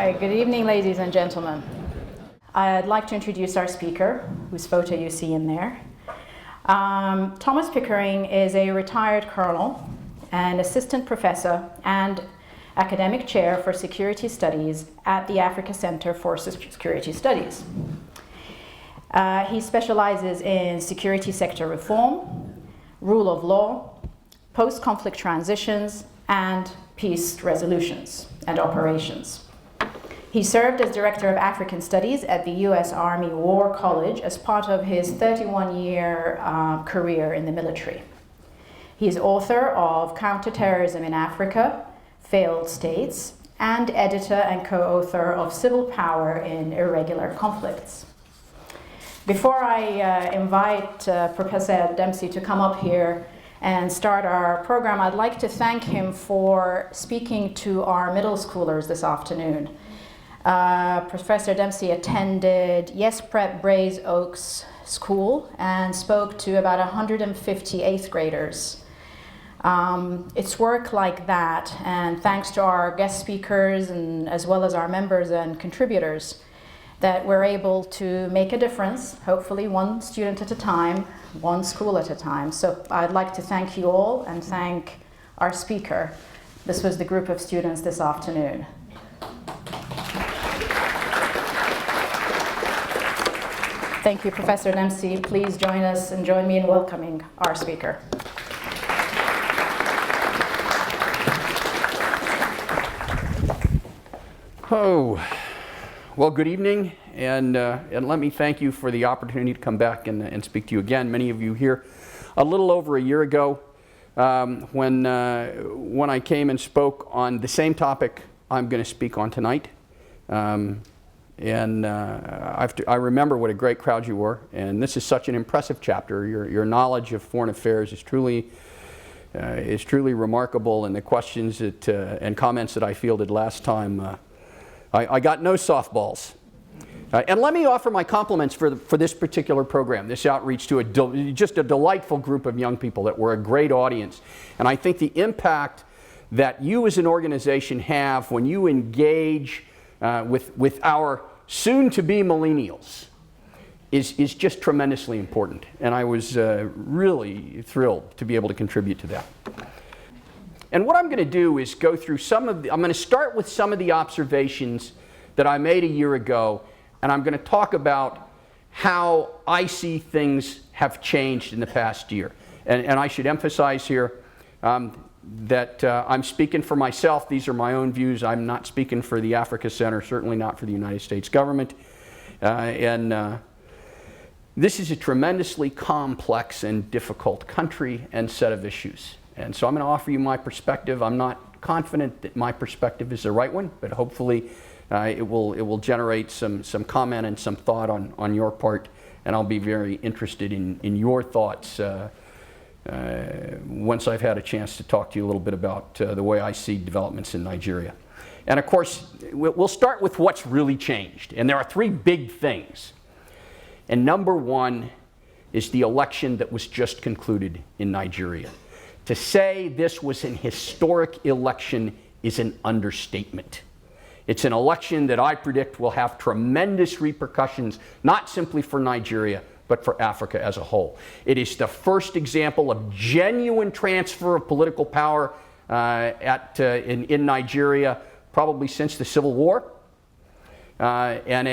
Hi, good evening, ladies and gentlemen. I'd like to introduce our speaker, whose photo you see in there. Thomas Pickering is a retired colonel, an assistant professor, and academic chair for security studies at the Africa Center for Security Studies. He specializes in security sector reform, rule of law, post-conflict transitions, and peace resolutions and operations. He served as Director of African Studies at the U.S. Army War College as part of his 31-year career in the military. He is author of Counterterrorism in Africa, Failed States, and editor and co-author of Civil Power in Irregular Conflicts. Before I invite Professor Dempsey to come up here and start our program, I'd like to thank him for speaking to our middle schoolers this afternoon. Professor Dempsey attended Yes Prep Brays Oaks School and spoke to about 150 8th graders. It's work like that, and thanks to our guest speakers and as well as our members and contributors, that we're able to make a difference, hopefully one student at a time, one school at a time. So I'd like to thank you all and thank our speaker. This was the group of students this afternoon. Thank you, Professor Dempsey. Please join us and join me in welcoming our speaker. Oh, well, good evening, and let me thank you for the opportunity to come back and speak to you again. Many of you here, a little over a year ago, when I came and spoke on the same topic I'm going to speak on tonight. I remember what a great crowd you were, and this is such an impressive chapter. Your knowledge of foreign affairs is truly remarkable, and the questions and comments that I fielded last time, I got no softballs. And let me offer my compliments for this particular program, this outreach to just a delightful group of young people that were a great audience. And I think the impact that you as an organization have when you engage with our soon-to-be millennials is just tremendously important. And I was really thrilled to be able to contribute to that. And what I'm going to do is go through I'm going to start with some of the observations that I made a year ago, and I'm going to talk about how I see things have changed in the past year. And I should emphasize here that I'm speaking for myself. These are my own views. I'm not speaking for the Africa Center, certainly not for the United States government. This is a tremendously complex and difficult country and set of issues. And so I'm going to offer you my perspective. I'm not confident that my perspective is the right one, but hopefully it will generate some comment and some thought on your part, and I'll be very interested in your thoughts once I've had a chance to talk to you a little bit about the way I see developments in Nigeria. And of course, we'll start with what's really changed. And there are three big things. And number one is the election that was just concluded in Nigeria. To say this was an historic election is an understatement. It's an election that I predict will have tremendous repercussions, not simply for Nigeria, but for Africa as a whole. It is the first example of genuine transfer of political power in Nigeria, probably since the Civil War. And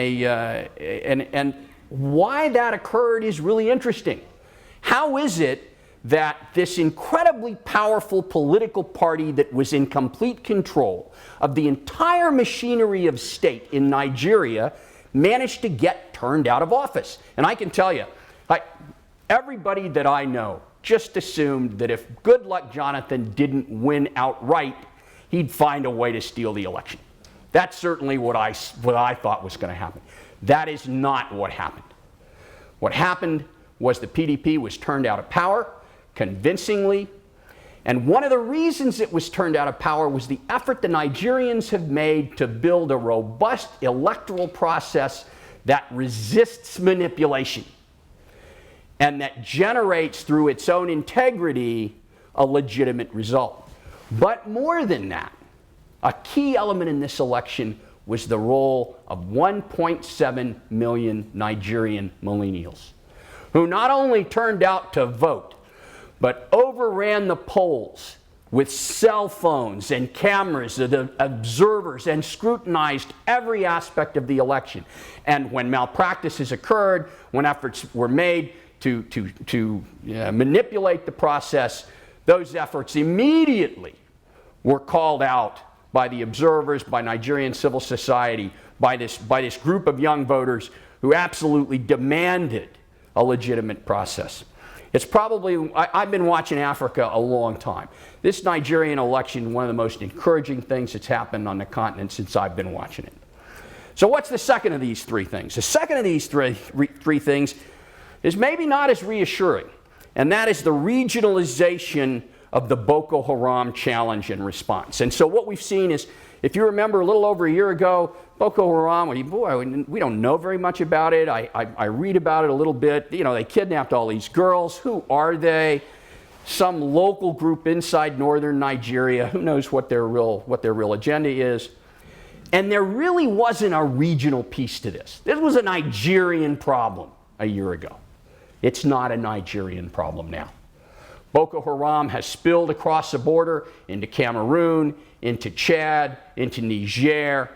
why that occurred is really interesting. How is it that this incredibly powerful political party that was in complete control of the entire machinery of state in Nigeria managed to get turned out of office? And I can tell you, everybody that I know just assumed that if Goodluck Jonathan didn't win outright, he'd find a way to steal the election. That's certainly what I thought was going to happen. That is not what happened. What happened was the PDP was turned out of power convincingly, and one of the reasons it was turned out of power was the effort the Nigerians have made to build a robust electoral process that resists manipulation and that generates through its own integrity a legitimate result. But more than that, a key element in this election was the role of 1.7 million Nigerian millennials, who not only turned out to vote, but overran the polls with cell phones and cameras, the observers, and scrutinized every aspect of the election. And when malpractices occurred, when efforts were made to manipulate the process, those efforts immediately were called out by the observers, by Nigerian civil society, by this group of young voters who absolutely demanded a legitimate process. It's probably, I've been watching Africa a long time. This Nigerian election, one of the most encouraging things that's happened on the continent since I've been watching it. So what's the second of these three things? The second of these three things is maybe not as reassuring, and that is the regionalization of the Boko Haram challenge and response. And so what we've seen is, if you remember a little over a year ago, Boko Haram, we don't know very much about it. I read about it a little bit. You know, they kidnapped all these girls. Who are they? Some local group inside northern Nigeria. Who knows what their real agenda is? And there really wasn't a regional piece to this. This was a Nigerian problem a year ago. It's not a Nigerian problem now. Boko Haram has spilled across the border into Cameroon, into Chad, into Niger,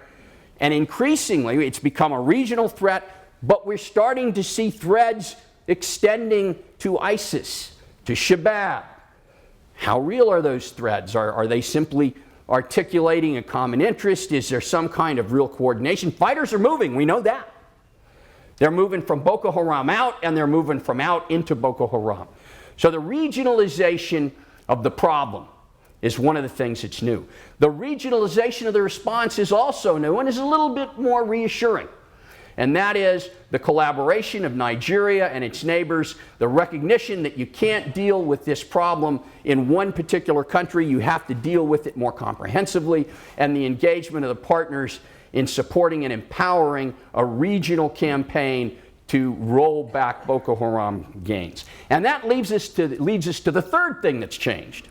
and increasingly it's become a regional threat, but we're starting to see threads extending to ISIS, to Shabab. How real are those threads? Are they simply articulating a common interest? Is there some kind of real coordination? Fighters are moving, we know that. They're moving from Boko Haram out, and they're moving from out into Boko Haram. So the regionalization of the problem is one of the things that's new. The regionalization of the response is also new and is a little bit more reassuring. And that is the collaboration of Nigeria and its neighbors, the recognition that you can't deal with this problem in one particular country, you have to deal with it more comprehensively, and the engagement of the partners in supporting and empowering a regional campaign to roll back Boko Haram gains. And that leads us to the third thing that's changed.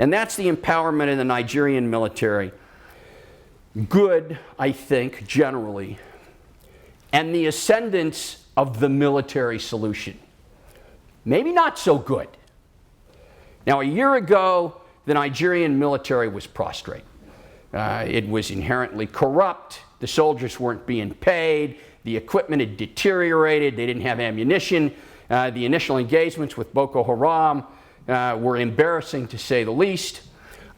And that's the empowerment of the Nigerian military. Good, I think, generally. And the ascendance of the military solution. Maybe not so good. Now, a year ago, the Nigerian military was prostrate. It was inherently corrupt. The soldiers weren't being paid. The equipment had deteriorated. They didn't have ammunition. The initial engagements with Boko Haram were embarrassing, to say the least.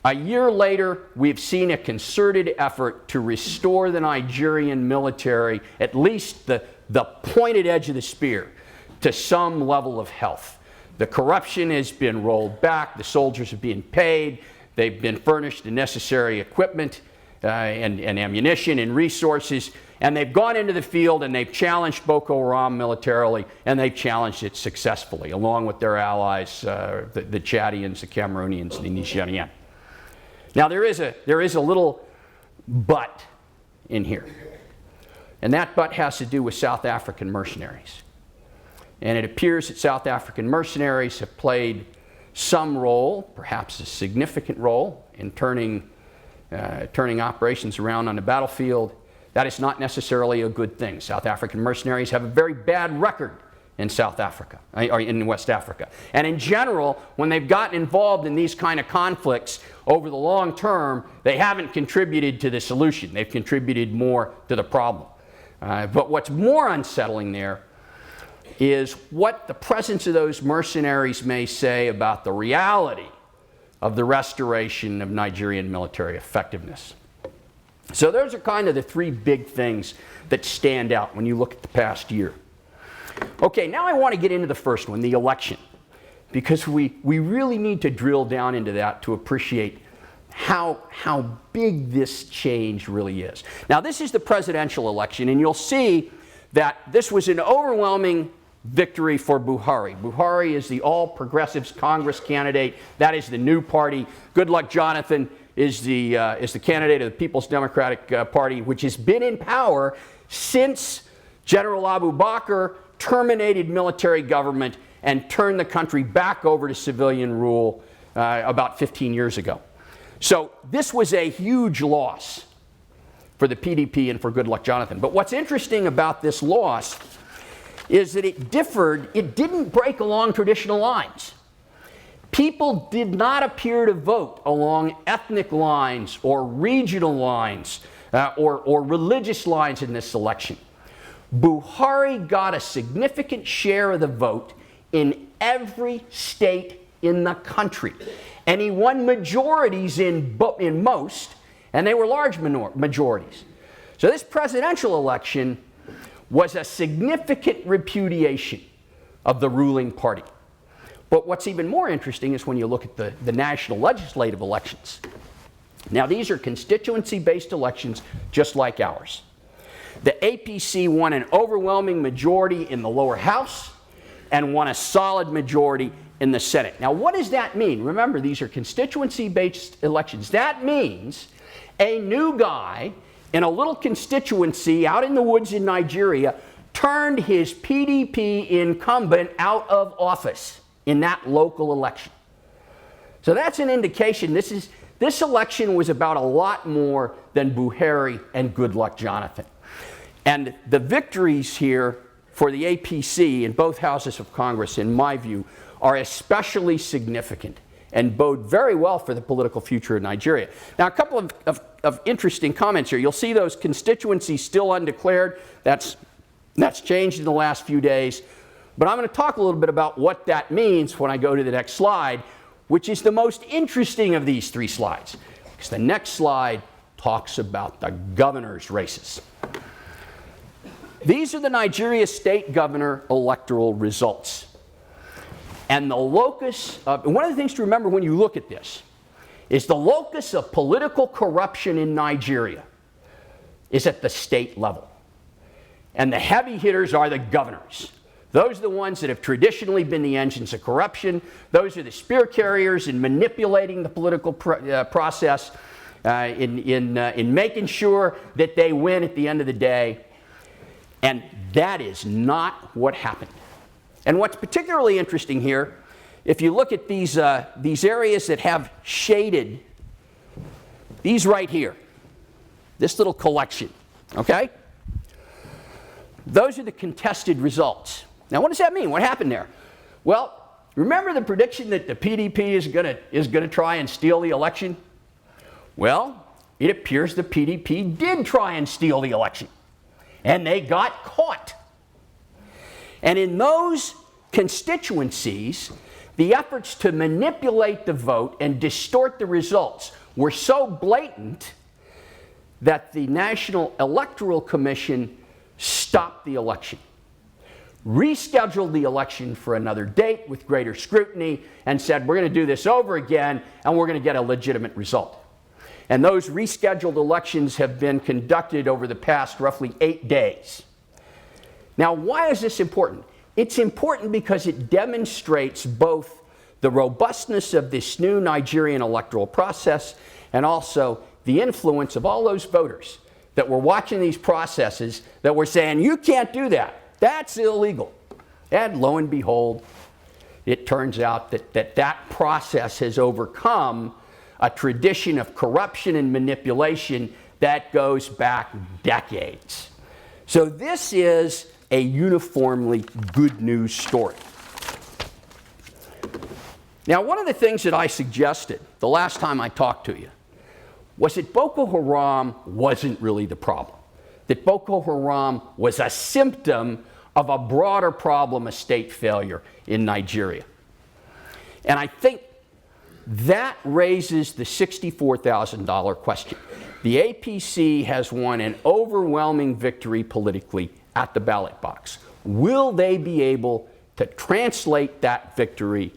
A year later, we've seen a concerted effort to restore the Nigerian military, at least the pointed edge of the spear, to some level of health. The corruption has been rolled back. The soldiers are being paid. They've been furnished the necessary equipment and ammunition and resources. And they've gone into the field and they've challenged Boko Haram militarily, and they've challenged it successfully, along with their allies, the Chadians, the Cameroonians, the Nigerians. Now there is a little but in here. And that but has to do with South African mercenaries. And it appears that South African mercenaries have played some role, perhaps a significant role, in turning operations around on the battlefield. That is not necessarily a good thing. South African mercenaries have a very bad record in South Africa, or in West Africa. And in general, when they've gotten involved in these kind of conflicts over the long term, they haven't contributed to the solution. They've contributed more to the problem. But what's more unsettling there is what the presence of those mercenaries may say about the reality of the restoration of Nigerian military effectiveness. So those are kind of the three big things that stand out when you look at the past year. Okay, now I want to get into the first one, the election, because we really need to drill down into that to appreciate how big this change really is. Now, this is the presidential election, and you'll see that this was an overwhelming victory for Buhari. Buhari is the All Progressives Congress candidate. That is the new party. Goodluck Jonathan is the candidate of the People's Democratic Party, which has been in power since General Abu Bakr terminated military government and turned the country back over to civilian rule about 15 years ago. So this was a huge loss for the PDP and for Goodluck Jonathan. But what's interesting about this loss is that it didn't break along traditional lines. People did not appear to vote along ethnic lines or regional lines or religious lines in this election. Buhari got a significant share of the vote in every state in the country. And he won majorities in most, and they were large majorities. So this presidential election was a significant repudiation of the ruling party. But what's even more interesting is when you look at the national legislative elections. Now, these are constituency-based elections just like ours. The APC won an overwhelming majority in the lower house and won a solid majority in the Senate. Now, what does that mean? Remember, these are constituency-based elections. That means a new guy in a little constituency out in the woods in Nigeria turned his PDP incumbent out of office in that local election. So that's an indication this election was about a lot more than Buhari and Goodluck Jonathan. And the victories here for the APC in both houses of Congress, in my view, are especially significant and bode very well for the political future of Nigeria. Now, a couple of interesting comments here. You'll see those constituencies still undeclared. That's changed in the last few days. But I'm going to talk a little bit about what that means when I go to the next slide, which is the most interesting of these three slides. Because the next slide talks about the governor's races. These are the Nigeria state governor electoral results. And the locus of, and one of the things to remember when you look at this is the locus of political corruption in Nigeria is at the state level. And the heavy hitters are the governors. Those are the ones that have traditionally been the engines of corruption. Those are the spear carriers in manipulating the political process, in making sure that they win at the end of the day. And that is not what happened. And what's particularly interesting here, if you look at these areas that have shaded, these right here, this little collection, okay? Those are the contested results. Now, what does that mean? What happened there? Well, remember the prediction that the PDP is gonna try and steal the election? Well, it appears the PDP did try and steal the election, and they got caught. And in those constituencies, the efforts to manipulate the vote and distort the results were so blatant that the National Electoral Commission stopped the election, rescheduled the election for another date with greater scrutiny, and said, we're going to do this over again, and we're going to get a legitimate result. And those rescheduled elections have been conducted over the past roughly 8 days. Now, why is this important? It's important because it demonstrates both the robustness of this new Nigerian electoral process and also the influence of all those voters that were watching these processes that were saying, you can't do that. That's illegal. And lo and behold, it turns out that process has overcome a tradition of corruption and manipulation that goes back decades. So this is a uniformly good news story. Now, one of the things that I suggested the last time I talked to you was that Boko Haram wasn't really the problem. That Boko Haram was a symptom of a broader problem of state failure in Nigeria. And I think that raises the $64,000 question. The APC has won an overwhelming victory politically at the ballot box. Will they be able to translate that victory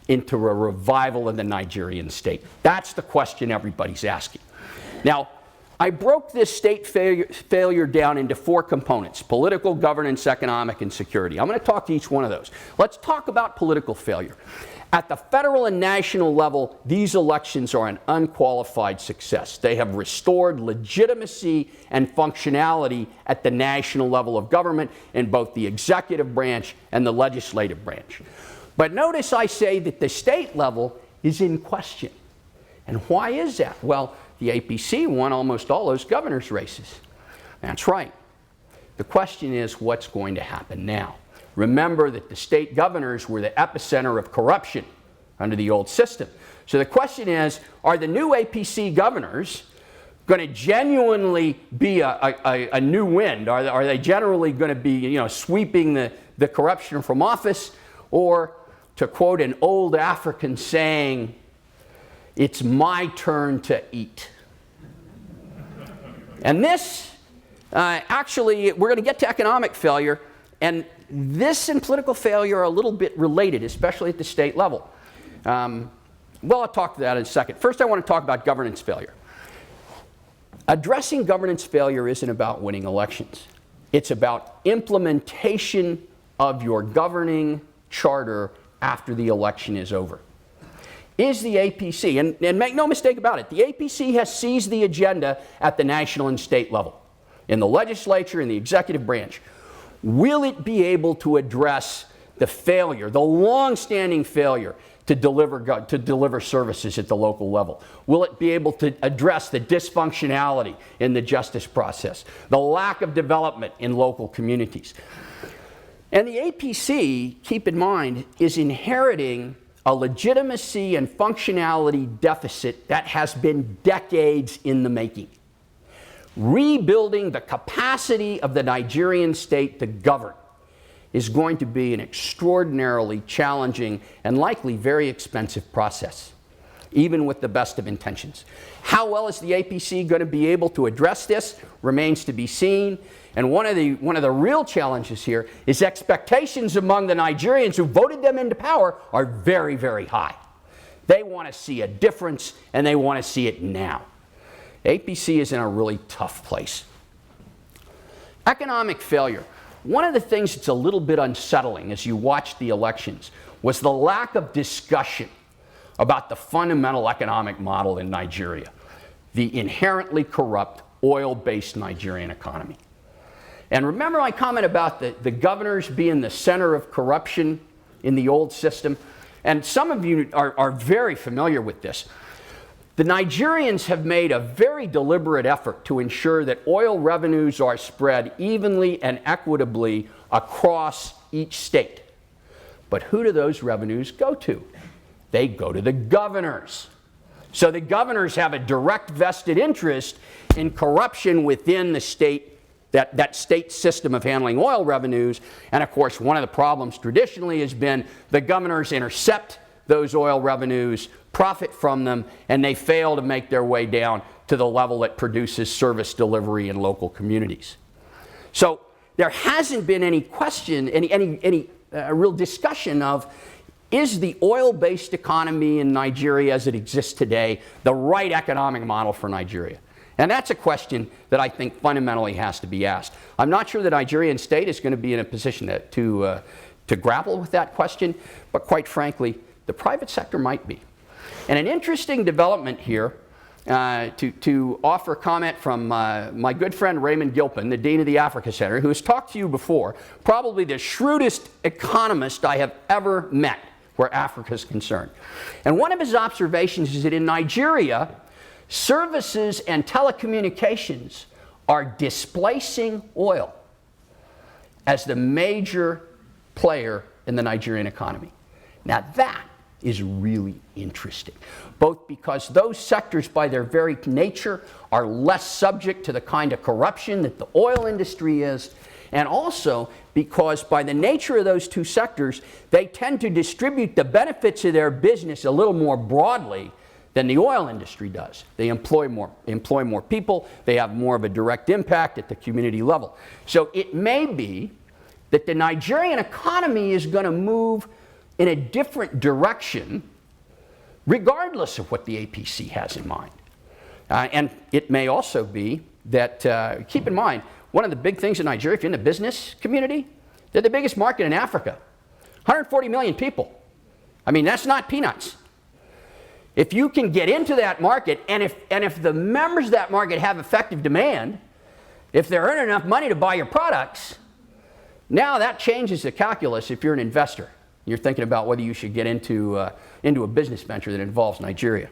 into a revival of the Nigerian state? That's the question everybody's asking. Now, I broke this state failure down into 4 components: political, governance, economic, and security. I'm going to talk to each one of those. Let's talk about political failure. At the federal and national level, these elections are an unqualified success. They have restored legitimacy and functionality at the national level of government in both the executive branch and the legislative branch. But notice I say that the state level is in question. And why is that? Well, the APC won almost all those governor's races. That's right. The question is, what's going to happen now? Remember that the state governors were the epicenter of corruption under the old system. So the question is, are the new APC governors going to genuinely be a new wind? Are they generally going to be, sweeping the corruption from office? Or, to quote an old African saying, it's my turn to eat. And this, actually, we're going to get to economic failure, and this and political failure are a little bit related, especially at the state level. Well, I'll talk to that in a second. First, I want to talk about governance failure. Addressing governance failure isn't about winning elections. It's about implementation of your governing charter after the election is over. Is the APC, and make no mistake about it, the APC has seized the agenda at the national and state level, in the legislature, in the executive branch. Will it be able to address the failure, the long-standing failure to deliver services at the local level? Will it be able to address the dysfunctionality in the justice process, the lack of development in local communities? And the APC, keep in mind, is inheriting a legitimacy and functionality deficit that has been decades in the making. Rebuilding the capacity of the Nigerian state to govern is going to be an extraordinarily challenging and likely very expensive process, even with the best of intentions. How well is the APC going to be able to address this remains to be seen. And one of the real challenges here is expectations among the Nigerians who voted them into power are very, very high. They want to see a difference, and they want to see it now. APC is in a really tough place. Economic failure. One of the things that's a little bit unsettling as you watch the elections was the lack of discussion about the fundamental economic model in Nigeria, the inherently corrupt oil-based Nigerian economy. And remember my comment about the governors being the center of corruption in the old system? And some of you are very familiar with this. The Nigerians have made a very deliberate effort to ensure that oil revenues are spread evenly and equitably across each state. But who do those revenues go to? They go to the governors. So the governors have a direct vested interest in corruption within the state, that state system of handling oil revenues. And of course, one of the problems traditionally has been the governors intercept those oil revenues, profit from them, and they fail to make their way down to the level that produces service delivery in local communities. So there hasn't been any question, any real discussion of, is the oil-based economy in Nigeria as it exists today the right economic model for Nigeria? And that's a question that I think fundamentally has to be asked. I'm not sure the Nigerian state is going to be in a position to grapple with that question, but quite frankly, the private sector might be. And an interesting development here, to offer a comment from my good friend Raymond Gilpin, the Dean of the Africa Center, who has talked to you before, probably the shrewdest economist I have ever met where Africa is concerned. And one of his observations is that in Nigeria, services and telecommunications are displacing oil as the major player in the Nigerian economy. Now that is really interesting, both because those sectors by their very nature are less subject to the kind of corruption that the oil industry is, and also because by the nature of those two sectors, they tend to distribute the benefits of their business a little more broadly than the oil industry does. They employ more people, they have more of a direct impact at the community level. So it may be that the Nigerian economy is going to move in a different direction regardless of what the APC has in mind. And it may also be that, keep in mind, one of the big things in Nigeria, if you're in the business community, they're the biggest market in Africa. 140 million people. I mean, that's not peanuts. If you can get into that market, and if the members of that market have effective demand, if they're earning enough money to buy your products, now that changes the calculus if you're an investor. You're thinking about whether you should get into a business venture that involves Nigeria.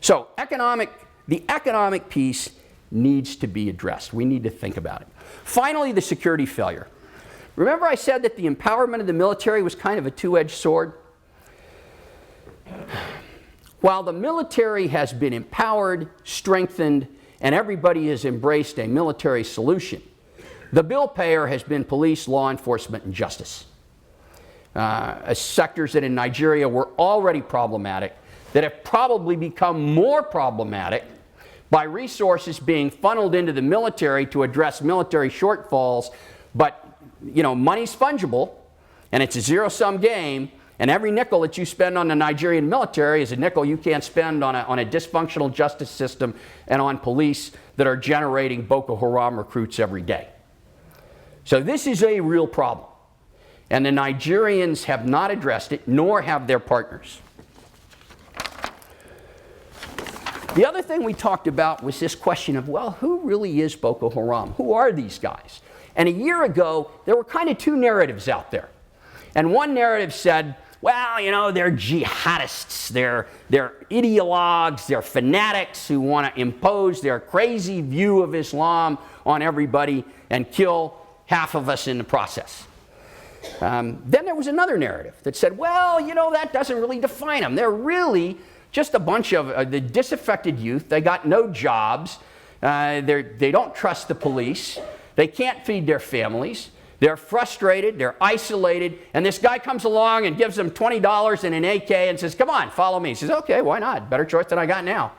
So the economic piece needs to be addressed. We need to think about it. Finally, the security failure. Remember I said that the empowerment of the military was kind of a two-edged sword? While the military has been empowered, strengthened, and everybody has embraced a military solution, the bill payer has been police, law enforcement, and justice. Sectors that in Nigeria were already problematic, that have probably become more problematic by resources being funneled into the military to address military shortfalls. But, you know, money's fungible, and it's a zero-sum game, and every nickel that you spend on the Nigerian military is a nickel you can't spend on a dysfunctional justice system and on police that are generating Boko Haram recruits every day. So this is a real problem. And the Nigerians have not addressed it, nor have their partners. The other thing we talked about was this question of, well, who really is Boko Haram? Who are these guys? And a year ago, there were kind of two narratives out there. And one narrative said, well, you know, they're jihadists, they're ideologues, they're fanatics who want to impose their crazy view of Islam on everybody and kill half of us in the process. Then there was another narrative that said, well, you know, that doesn't really define them. They're really just a bunch of the disaffected youth. They got no jobs. They don't trust the police. They can't feed their families. They're frustrated, they're isolated, and this guy comes along and gives them $20 and an AK and says, come on, follow me. He says, okay, why not? Better choice than I got now.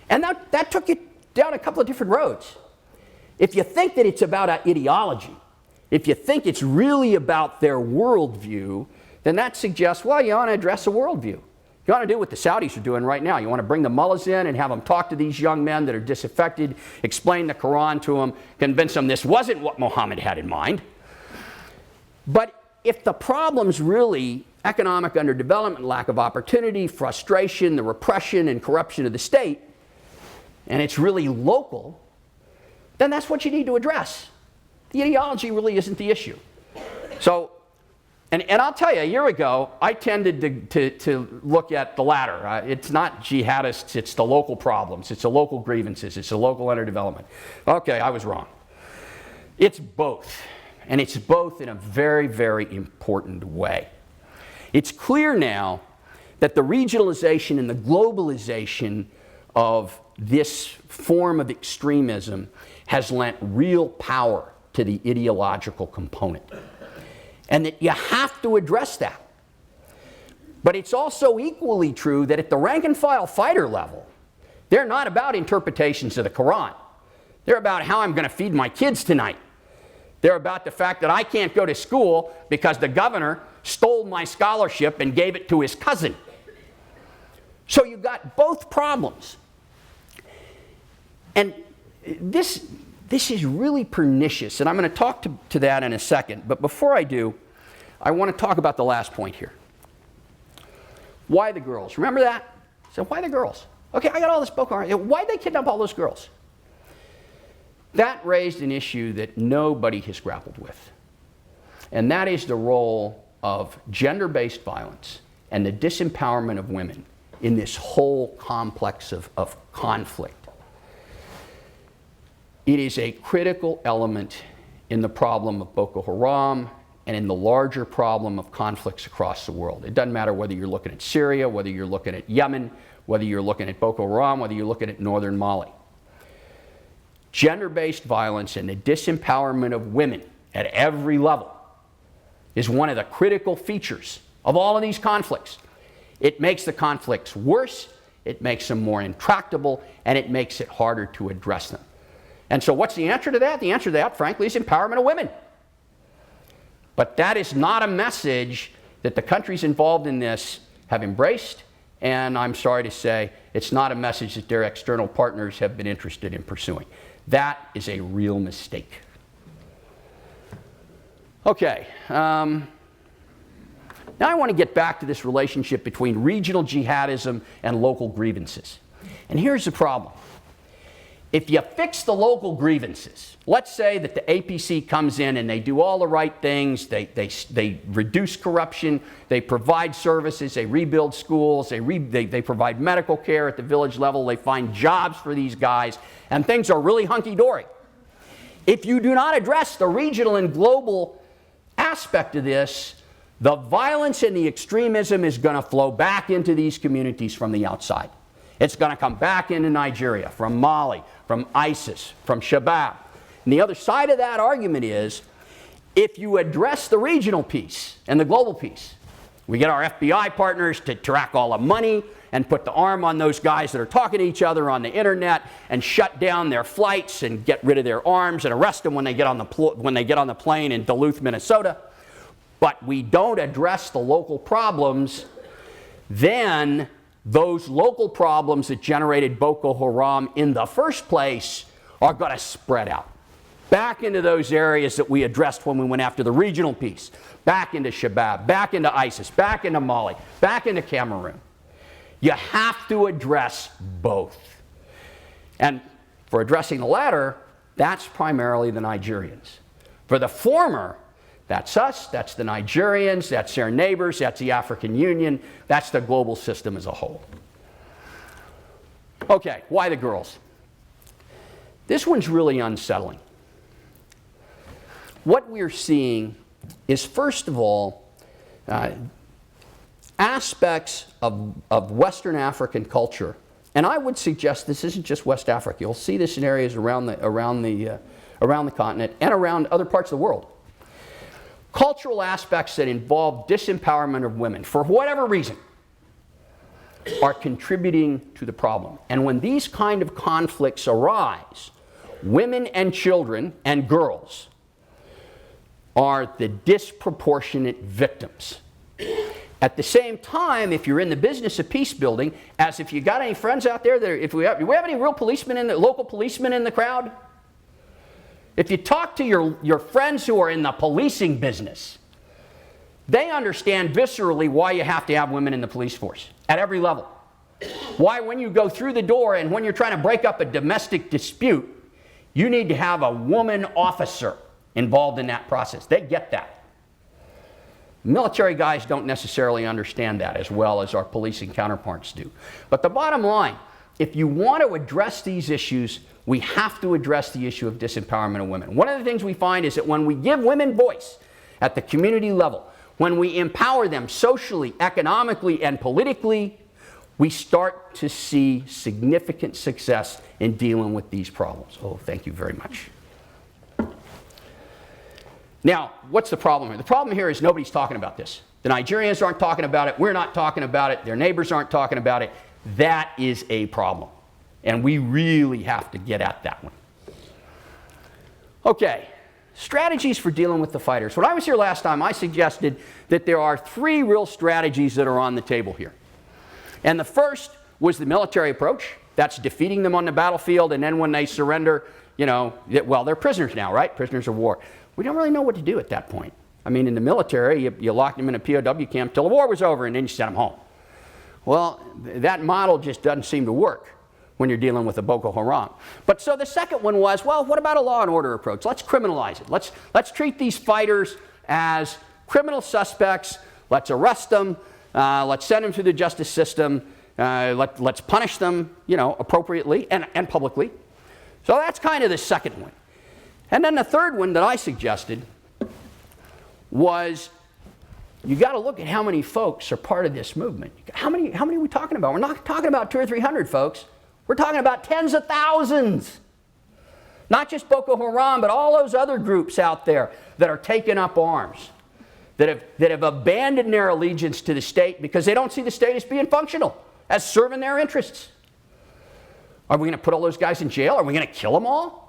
And that took you down a couple of different roads. If you think that it's about ideology, if you think it's really about their worldview, then that suggests, well, you want to address a worldview. You want to do what the Saudis are doing right now. You want to bring the mullahs in and have them talk to these young men that are disaffected, explain the Quran to them, convince them this wasn't what Muhammad had in mind. But if the problem's really economic underdevelopment, lack of opportunity, frustration, the repression and corruption of the state, and it's really local, then that's what you need to address. The ideology really isn't the issue. So, and I'll tell you, a year ago, I tended to look at the latter. It's not jihadists, it's the local problems, it's the local grievances, it's the local underdevelopment. Okay, I was wrong. It's both, and it's both in a very, very important way. It's clear now that the regionalization and the globalization of this form of extremism has lent real power to the ideological component. And that you have to address that. But it's also equally true that at the rank and file fighter level, they're not about interpretations of the Quran. They're about how I'm going to feed my kids tonight. They're about the fact that I can't go to school because the governor stole my scholarship and gave it to his cousin. So you've got both problems. And this is really pernicious, and I'm going to talk to that in a second. But before I do, I want to talk about the last point here. Why the girls? Remember that? So why the girls? Okay, I got all this Boko Haram. Why'd they kidnap all those girls? That raised an issue that nobody has grappled with. And that is the role of gender-based violence and the disempowerment of women in this whole complex of conflict. It is a critical element in the problem of Boko Haram and in the larger problem of conflicts across the world. It doesn't matter whether you're looking at Syria, whether you're looking at Yemen, whether you're looking at Boko Haram, whether you're looking at northern Mali. Gender-based violence and the disempowerment of women at every level is one of the critical features of all of these conflicts. It makes the conflicts worse, it makes them more intractable, and it makes it harder to address them. And so what's the answer to that? The answer to that, frankly, is empowerment of women. But that is not a message that the countries involved in this have embraced, and I'm sorry to say, it's not a message that their external partners have been interested in pursuing. That is a real mistake. Okay. Now I want to get back to this relationship between regional jihadism and local grievances. And here's the problem. if you fix the local grievances, let's say that the APC comes in and they do all the right things, they reduce corruption, they provide services, they rebuild schools, they provide medical care at the village level, they find jobs for these guys, and things are really hunky-dory. If you do not address the regional and global aspect of this, the violence and the extremism is going to flow back into these communities from the outside. It's going to come back into Nigeria, from Mali, from ISIS, from Shabab. And the other side of that argument is, if you address the regional piece and the global piece, we get our FBI partners to track all the money and put the arm on those guys that are talking to each other on the internet and shut down their flights and get rid of their arms and arrest them when they get on the plane in Duluth, Minnesota. But we don't address the local problems, then those local problems that generated Boko Haram in the first place are going to spread out back into those areas that we addressed when we went after the regional piece, back into Shabab, back into ISIS, back into Mali, back into Cameroon. You have to address both. And for addressing the latter, that's primarily the Nigerians. For the former, that's us, that's the Nigerians, that's their neighbors, that's the African Union, that's the global system as a whole. Okay, why the girls? This one's really unsettling. What we're seeing is, first of all, aspects of Western African culture, and I would suggest this isn't just West Africa. You'll see this in areas around the continent and around other parts of the world. Cultural aspects that involve disempowerment of women, for whatever reason, are contributing to the problem. And when these kind of conflicts arise, women and children and girls are the disproportionate victims. At the same time, if you're in the business of peace building, as if you got any friends out there that do we have any real policemen local policemen in the crowd? If you talk to your friends who are in the policing business, they understand viscerally why you have to have women in the police force at every level. Why, when you go through the door and when you're trying to break up a domestic dispute, you need to have a woman officer involved in that process. They get that. Military guys don't necessarily understand that as well as our policing counterparts do. But the bottom line, if you want to address these issues, we have to address the issue of disempowerment of women. One of the things we find is that when we give women voice at the community level, when we empower them socially, economically, and politically, we start to see significant success in dealing with these problems. Oh, thank you very much. Now, what's the problem here? The problem here is nobody's talking about this. The Nigerians aren't talking about it. We're not talking about it. Their neighbors aren't talking about it. That is a problem. And we really have to get at that one. Okay, strategies for dealing with the fighters. When I was here last time, I suggested that there are 3 real strategies that are on the table here. And the first was the military approach. That's defeating them on the battlefield, and then when they surrender, well, they're prisoners now, right? Prisoners of war. We don't really know what to do at that point. I mean, in the military, you locked them in a POW camp till the war was over, and then you sent them home. Well, that model just doesn't seem to work when you're dealing with a Boko Haram. But so the second one was, well, what about a law and order approach? Let's criminalize it. Let's treat these fighters as criminal suspects. Let's arrest them. Let's send them through the justice system. Let's punish them, appropriately and publicly. So that's kind of the second one. And then the third one that I suggested was, you got to look at how many folks are part of this movement. How many are we talking about? We're not talking about 200 or 300 folks. We're talking about tens of thousands. Not just Boko Haram, but all those other groups out there that are taking up arms, that have abandoned their allegiance to the state because they don't see the state as being functional, as serving their interests. Are we going to put all those guys in jail? Are we going to kill them all?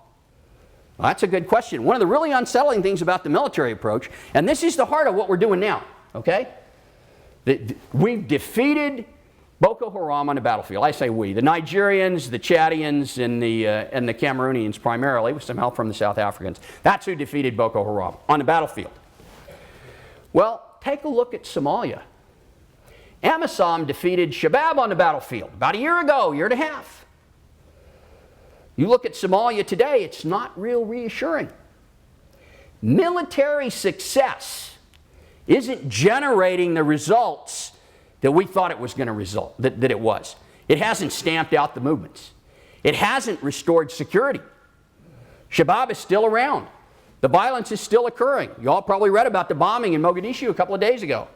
Well, that's a good question. One of the really unsettling things about the military approach, and this is the heart of what we're doing now, okay? We've defeated Boko Haram on the battlefield. I say we. The Nigerians, the Chadians, and the Cameroonians primarily, with some help from the South Africans. That's who defeated Boko Haram on the battlefield. Well, take a look at Somalia. AMISOM defeated Shabab on the battlefield about a year ago, year and a half. You look at Somalia today, it's not real reassuring. Military success isn't generating the results that we thought it was going to result, that it was. It hasn't stamped out the movements. It hasn't restored security. Shabab is still around. The violence is still occurring. You all probably read about the bombing in Mogadishu a couple of days ago.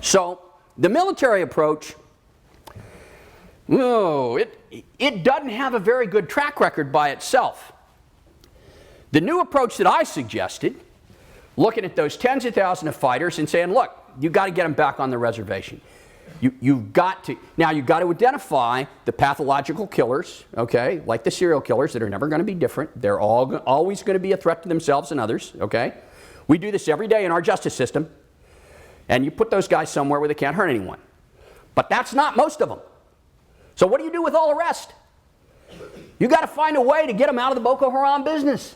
So the military approach, it doesn't have a very good track record by itself. The new approach that I suggested, looking at those tens of thousands of fighters and saying, look, you've got to get them back on the reservation. You've got to identify the pathological killers, okay, like the serial killers that are never going to be different. They're always going to be a threat to themselves and others, okay? We do this every day in our justice system, and you put those guys somewhere where they can't hurt anyone. But that's not most of them. So what do you do with all the rest? You got to find a way to get them out of the Boko Haram business.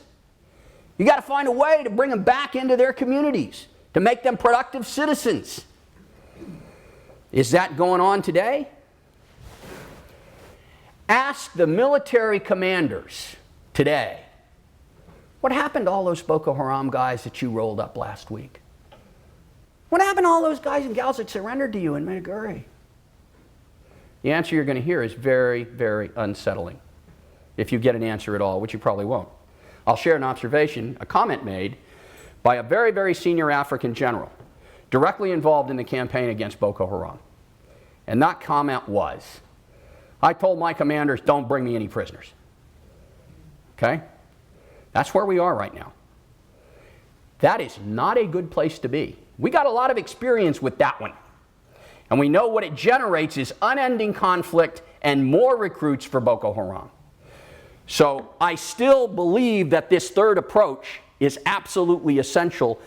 You got to find a way to bring them back into their communities, to make them productive citizens. Is that going on today? Ask the military commanders today, what happened to all those Boko Haram guys that you rolled up last week? What happened to all those guys and gals that surrendered to you in Maiduguri? The answer you're going to hear is very, very unsettling, if you get an answer at all, which you probably won't. I'll share an observation, a comment made by a very, very senior African general directly involved in the campaign against Boko Haram. And that comment was, I told my commanders, don't bring me any prisoners. Okay? That's where we are right now. That is not a good place to be. We got a lot of experience with that one. And we know what it generates is unending conflict and more recruits for Boko Haram. So I still believe that this third approach is absolutely essential,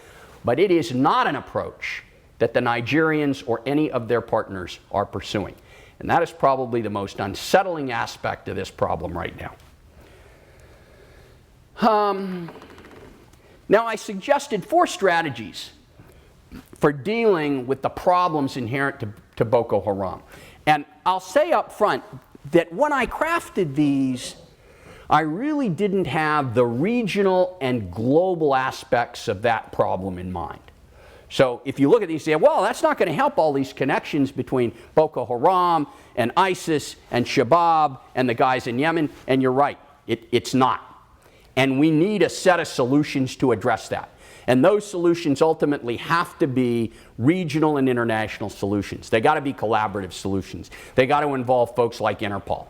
but it is not an approach that the Nigerians or any of their partners are pursuing. And that is probably the most unsettling aspect of this problem right now. Now, I suggested 4 strategies for dealing with the problems inherent to Boko Haram. And I'll say up front that when I crafted these, I really didn't have the regional and global aspects of that problem in mind. So if you look at these and say, well, that's not going to help all these connections between Boko Haram and ISIS and Shabab and the guys in Yemen, and you're right, it's not. And we need a set of solutions to address that. And those solutions ultimately have to be regional and international solutions. They got to be collaborative solutions. They got to involve folks like Interpol.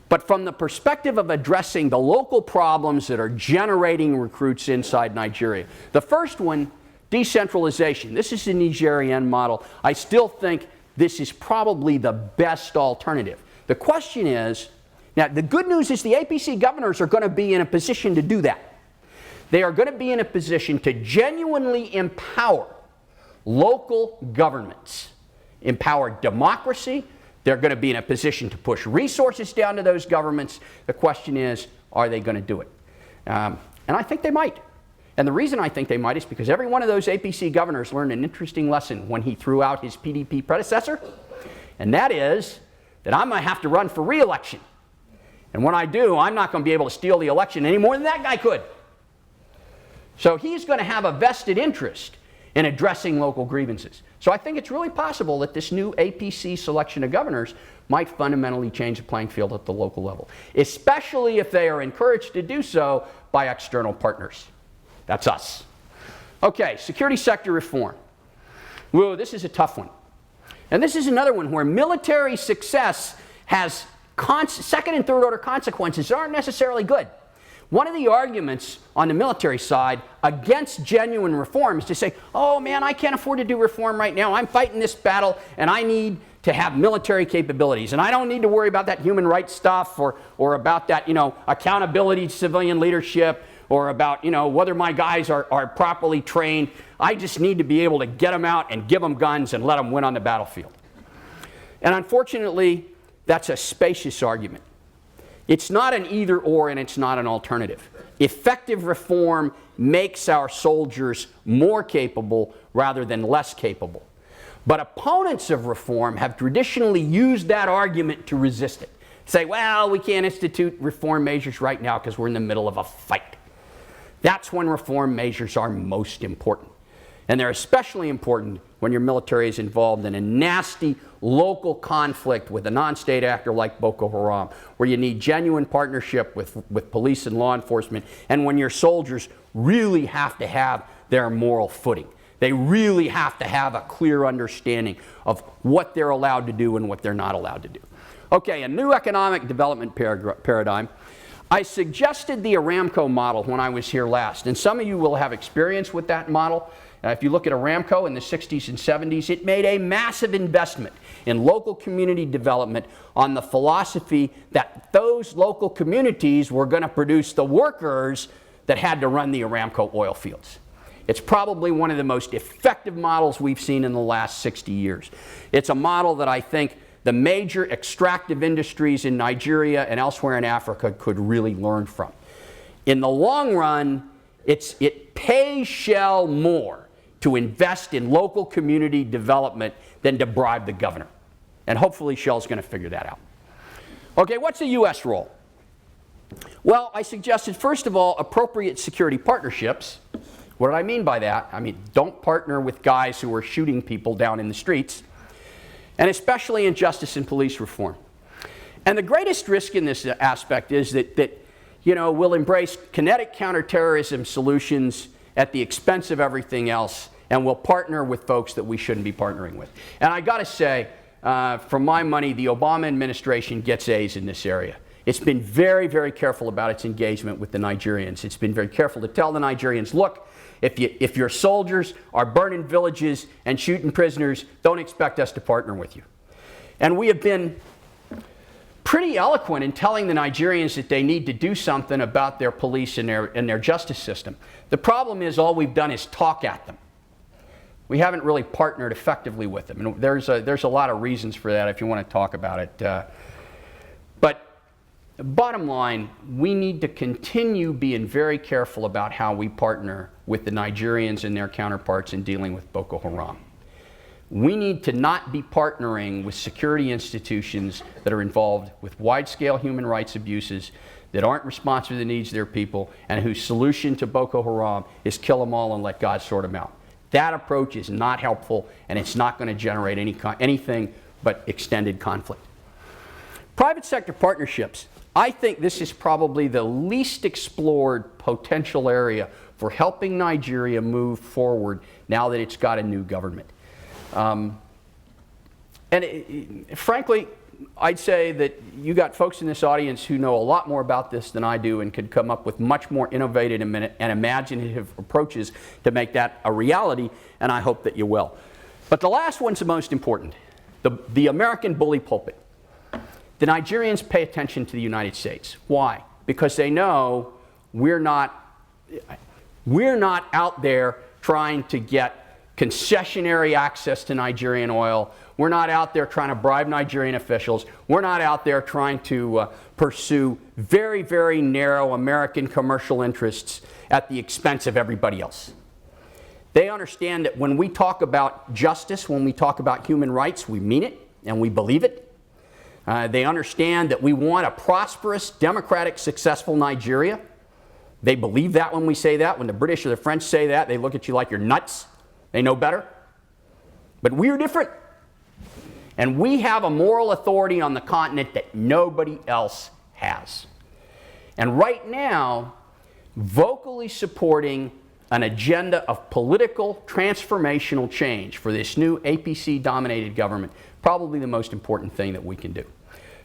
But from the perspective of addressing the local problems that are generating recruits inside Nigeria, the first one, decentralization. This is the Nigerian model. I still think this is probably the best alternative. The question is, now the good news is the APC governors are going to be in a position to do that. They are going to be in a position to genuinely empower local governments, empower democracy. They're going to be in a position to push resources down to those governments. The question is, are they going to do it? And I think they might. And the reason I think they might is because every one of those APC governors learned an interesting lesson when he threw out his PDP predecessor, and that is that I'm going to have to run for re-election. And when I do, I'm not going to be able to steal the election any more than that guy could. So he's going to have a vested interest in addressing local grievances. So I think it's really possible that this new APC selection of governors might fundamentally change the playing field at the local level, especially if they are encouraged to do so by external partners. That's us. Okay, security sector reform. Whoa, this is a tough one. And this is another one where military success has second and third order consequences that aren't necessarily good. One of the arguments on the military side against genuine reform is to say, oh man, I can't afford to do reform right now. I'm fighting this battle and I need to have military capabilities. And I don't need to worry about that human rights stuff or about that, accountability to civilian leadership or about, whether my guys are properly trained. I just need to be able to get them out and give them guns and let them win on the battlefield. And unfortunately, that's a spacious argument. It's not an either or and it's not an alternative. Effective reform makes our soldiers more capable rather than less capable. But opponents of reform have traditionally used that argument to resist it. say, well, we can't institute reform measures right now because we're in the middle of a fight. That's when reform measures are most important. And they're especially important when your military is involved in a nasty local conflict with a non-state actor like Boko Haram, where you need genuine partnership with police and law enforcement, and when your soldiers really have to have their moral footing. They really have to have a clear understanding of what they're allowed to do and what they're not allowed to do. Okay, a new economic development paradigm. I suggested the Aramco model when I was here last, and some of you will have experience with that model. If you look at Aramco in the 60s and 70s, it made a massive investment in local community development on the philosophy that those local communities were going to produce the workers that had to run the Aramco oil fields. It's probably one of the most effective models we've seen in the last 60 years. It's a model that I think the major extractive industries in Nigeria and elsewhere in Africa could really learn from. In the long run, it pays Shell more to invest in local community development than to bribe the governor. And hopefully Shell's going to figure that out. Okay, what's the U.S. role? Well, I suggested, first of all, appropriate security partnerships. What do I mean by that? I mean, don't partner with guys who are shooting people down in the streets, and especially in justice and police reform. And the greatest risk in this aspect is that we'll embrace kinetic counterterrorism solutions at the expense of everything else, and we'll partner with folks that we shouldn't be partnering with. And I got to say, for my money, the Obama administration gets A's in this area. It's been very, very careful about its engagement with the Nigerians. It's been very careful to tell the Nigerians, look, if your soldiers are burning villages and shooting prisoners, don't expect us to partner with you. And we have been pretty eloquent in telling the Nigerians that they need to do something about their police and their justice system. The problem is all we've done is talk at them. We haven't really partnered effectively with them. And there's a lot of reasons for that if you want to talk about it. But bottom line, we need to continue being very careful about how we partner with the Nigerians and their counterparts in dealing with Boko Haram. We need to not be partnering with security institutions that are involved with wide-scale human rights abuses, that aren't responsive to the needs of their people, and whose solution to Boko Haram is kill them all and let God sort them out. That approach is not helpful, and it's not going to generate anything but extended conflict. Private sector partnerships. I think this is probably the least explored potential area for helping Nigeria move forward now that it's got a new government. Frankly, I'd say that you got folks in this audience who know a lot more about this than I do and could come up with much more innovative and imaginative approaches to make that a reality, and I hope that you will. But the last one's the most important, the American bully pulpit. The Nigerians pay attention to the United States. Why? Because they know we're not out there trying to get concessionary access to Nigerian oil. We're not out there trying to bribe Nigerian officials. We're not out there trying to pursue very, very narrow American commercial interests at the expense of everybody else. They understand that when we talk about justice, when we talk about human rights, we mean it and we believe it. They understand that we want a prosperous, democratic, successful Nigeria. They believe that when we say that. When the British or the French say that, they look at you like you're nuts. They know better. But we're different. And we have a moral authority on the continent that nobody else has. And right now, vocally supporting an agenda of political transformational change for this new APC-dominated government, probably the most important thing that we can do.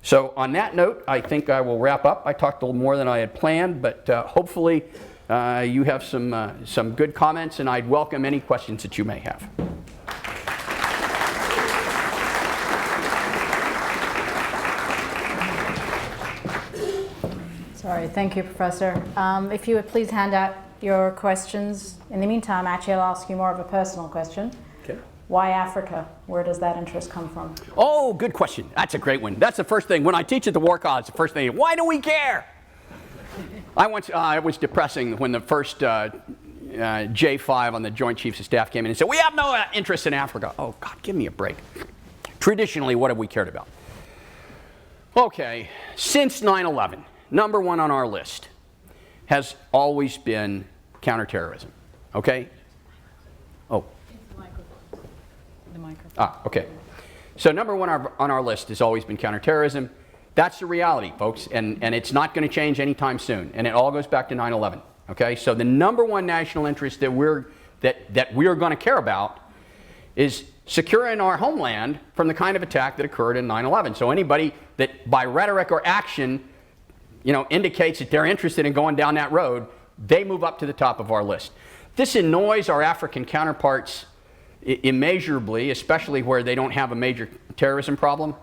So on that note, I think I will wrap up. I talked a little more than I had planned, but hopefully you have some good comments, and I'd welcome any questions that you may have. Sorry, thank you, Professor. If you would please hand out your questions. In the meantime, actually, I'll ask you more of a personal question. Okay. Why Africa? Where does that interest come from? Oh, good question. That's a great one. That's the first thing. When I teach at the War College, the first thing, why do we care? It was depressing when the first J5 on the Joint Chiefs of Staff came in and said, we have no interest in Africa. Oh, God, give me a break. Traditionally, what have we cared about? Okay, since 9/11, number one on our list has always been counterterrorism. Okay? Oh. The microphone. Ah, okay. So number one on our list has always been counterterrorism. That's the reality, folks, and it's not going to change anytime soon. And it all goes back to 9/11. Okay? So the number one national interest that we're going to care about is securing our homeland from the kind of attack that occurred in 9/11. So anybody that by rhetoric or action, indicates that they're interested in going down that road, they move up to the top of our list. This annoys our African counterparts immeasurably, especially where they don't have a major terrorism problem.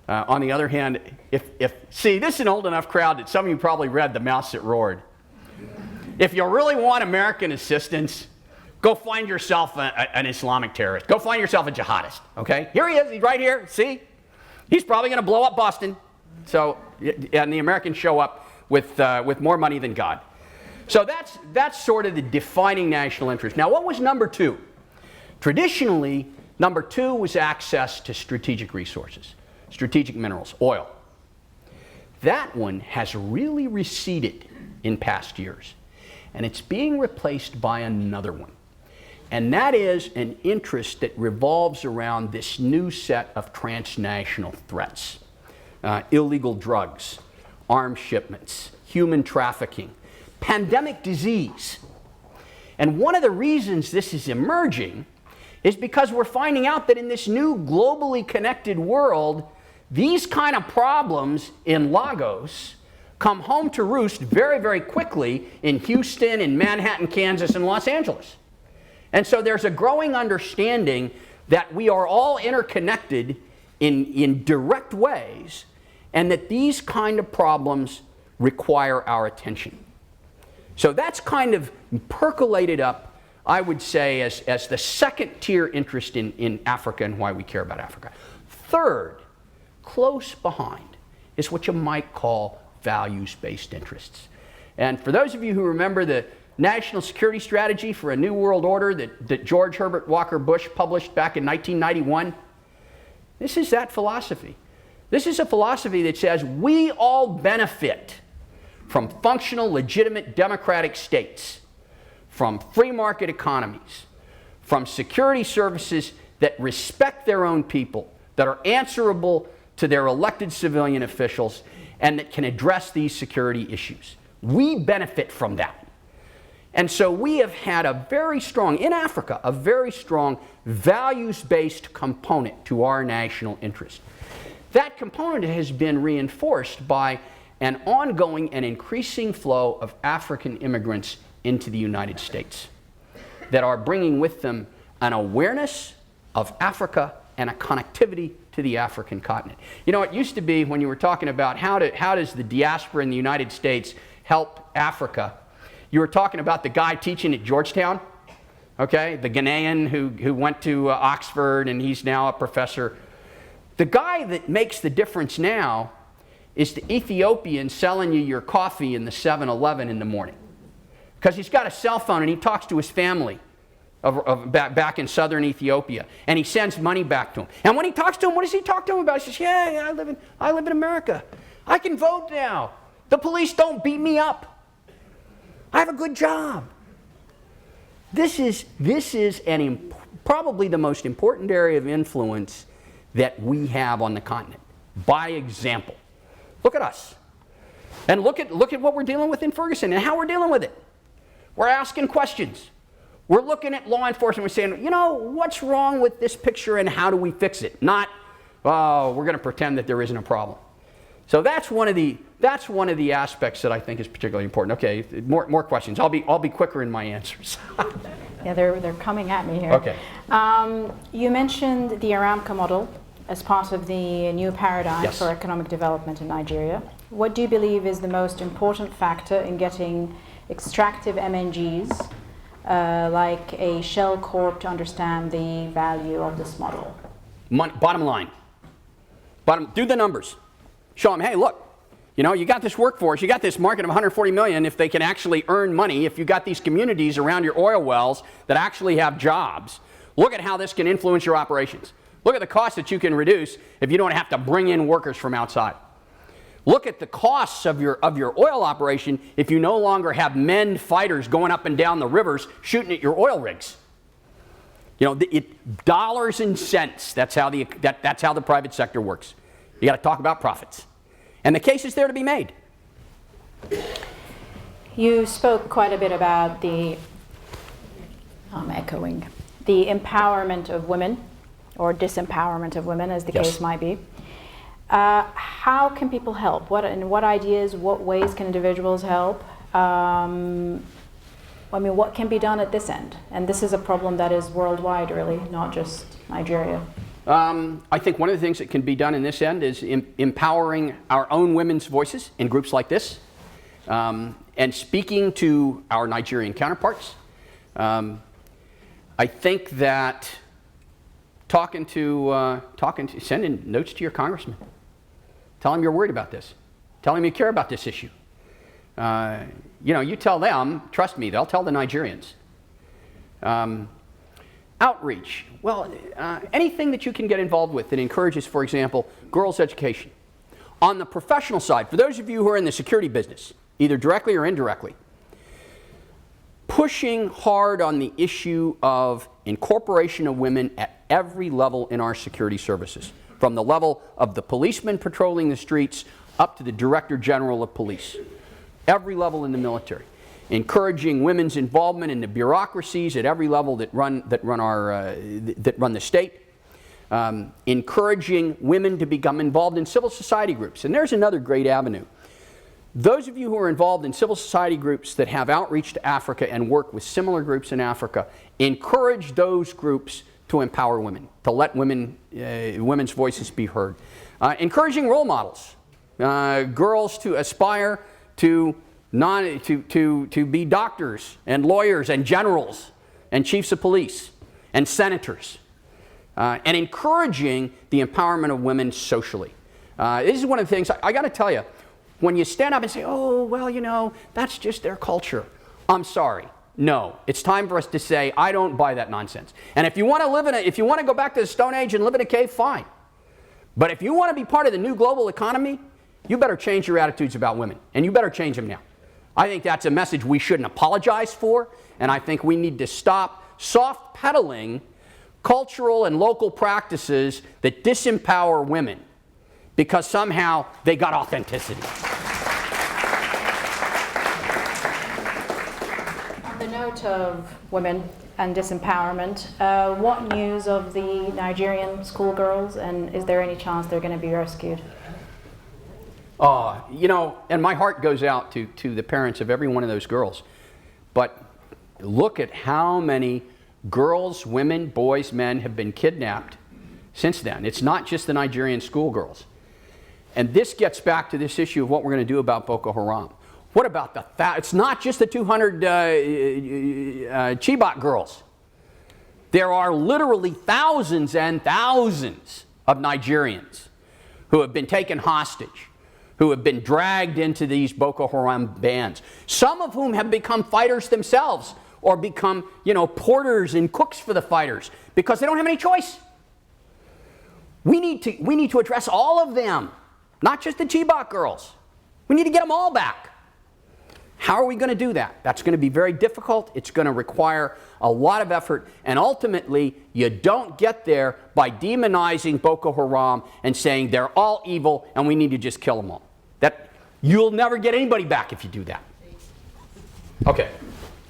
On the other hand, see, this is an old enough crowd that some of you probably read The Mouse That Roared. If you really want American assistance, go find yourself an Islamic terrorist. Go find yourself a jihadist, okay? Here he is, he's right here, see? He's probably going to blow up Boston. So, and the Americans show up with more money than God. So that's sort of the defining national interest. Now, what was number two? Traditionally, number two was access to strategic resources, strategic minerals, oil. That one has really receded in past years, and it's being replaced by another one. And that is an interest that revolves around this new set of transnational threats. Illegal drugs, arms shipments, human trafficking, pandemic disease. And one of the reasons this is emerging is because we're finding out that in this new globally connected world, these kind of problems in Lagos come home to roost very, very quickly in Houston, in Manhattan, Kansas, and Los Angeles. And so there's a growing understanding that we are all interconnected in direct ways, and that these kind of problems require our attention. So that's kind of percolated up, I would say, as the second tier interest in Africa and why we care about Africa. Third, close behind, is what you might call values-based interests. And for those of you who remember the National Security Strategy for a New World Order that George Herbert Walker Bush published back in 1991, this is that philosophy. This is a philosophy that says we all benefit from functional, legitimate democratic states, from free market economies, from security services that respect their own people, that are answerable to their elected civilian officials, and that can address these security issues. We benefit from that. And so we have had a very strong, in Africa, a very strong values-based component to our national interest. That component has been reinforced by an ongoing and increasing flow of African immigrants into the United States that are bringing with them an awareness of Africa and a connectivity to the African continent. You know, it used to be when you were talking about how does the diaspora in the United States help Africa, you were talking about the guy teaching at Georgetown, okay, the Ghanaian who went to Oxford and he's now a professor. The guy that makes the difference now is the Ethiopian selling you your coffee in the 7-Eleven in the morning. Because he's got a cell phone and he talks to his family back in southern Ethiopia. And he sends money back to him. And when he talks to him, what does he talk to him about? He says, yeah, I live in America. I can vote now. The police don't beat me up. I have a good job. This is probably the most important area of influence that we have on the continent. By example, look at us. And look at what we're dealing with in Ferguson and how we're dealing with it. We're asking questions. We're looking at law enforcement. We're saying, you know, what's wrong with this picture and how do we fix it? Not, oh, we're going to pretend that there isn't a problem. So that's one of the aspects that I think is particularly important. Okay, more questions. I'll be quicker in my answers. Yeah, they're coming at me here. Okay. You mentioned the Aramco model as part of the new paradigm Yes. for economic development in Nigeria. What do you believe is the most important factor in getting extractive MNGs like a Shell Corp to understand the value of this model? Bottom line. Do the numbers. Show them, hey, look, you know, you got this workforce, you got this market of 140 million if they can actually earn money, if you got these communities around your oil wells that actually have jobs, look at how this can influence your operations. Look at the cost that you can reduce if you don't have to bring in workers from outside. Look at the costs of your oil operation if you no longer have men fighters going up and down the rivers shooting at your oil rigs. You know, dollars and cents. That's how the private sector works. You got to talk about profits, and the case is there to be made. You spoke quite a bit about the empowerment of women, or disempowerment of women, as the Yes. case might be. How can people help? What ideas, what ways can individuals help? What can be done at this end? And this is a problem that is worldwide, really, not just Nigeria. I think one of the things that can be done in this end is empowering our own women's voices in groups like this, and speaking to our Nigerian counterparts. I think that sending notes to your congressman. Tell him you're worried about this. Tell him you care about this issue. You tell them, trust me, they'll tell the Nigerians. Outreach. Well, anything that you can get involved with that encourages, for example, girls' education. On the professional side, for those of you who are in the security business, either directly or indirectly, pushing hard on the issue of incorporation of women at every level in our security services, from the level of the policeman patrolling the streets up to the Director General of Police, every level in the military, encouraging women's involvement in the bureaucracies at every level that run the state, encouraging women to become involved in civil society groups. And there's another great avenue. Those of you who are involved in civil society groups that have outreach to Africa and work with similar groups in Africa, encourage those groups to empower women, to let women's voices be heard. Encouraging role models, girls to aspire to be doctors and lawyers and generals and chiefs of police and senators, and encouraging the empowerment of women socially. This is one of the things, I got to tell you, when you stand up and say, oh, well, that's just their culture. I'm sorry. No, it's time for us to say, I don't buy that nonsense. And if you want to go back to the Stone Age and live in a cave, fine. But if you want to be part of the new global economy, you better change your attitudes about women, and you better change them now. I think that's a message we shouldn't apologize for, and I think we need to stop soft pedaling cultural and local practices that disempower women because somehow they got authenticity. On the note of women and disempowerment, what news of the Nigerian schoolgirls, and is there any chance they're going to be rescued? And my heart goes out to the parents of every one of those girls. But look at how many girls, women, boys, men have been kidnapped since then. It's not just the Nigerian schoolgirls. And this gets back to this issue of what we're going to do about Boko Haram. What about it's not just the 200 Chibok girls. There are literally thousands and thousands of Nigerians who have been taken hostage, who have been dragged into these Boko Haram bands, some of whom have become fighters themselves or become, porters and cooks for the fighters because they don't have any choice. We need to address all of them, not just the Chibok girls. We need to get them all back. How are we going to do that? That's going to be very difficult. It's going to require a lot of effort. And ultimately, you don't get there by demonizing Boko Haram and saying they're all evil and we need to just kill them all. You'll never get anybody back if you do that. Okay.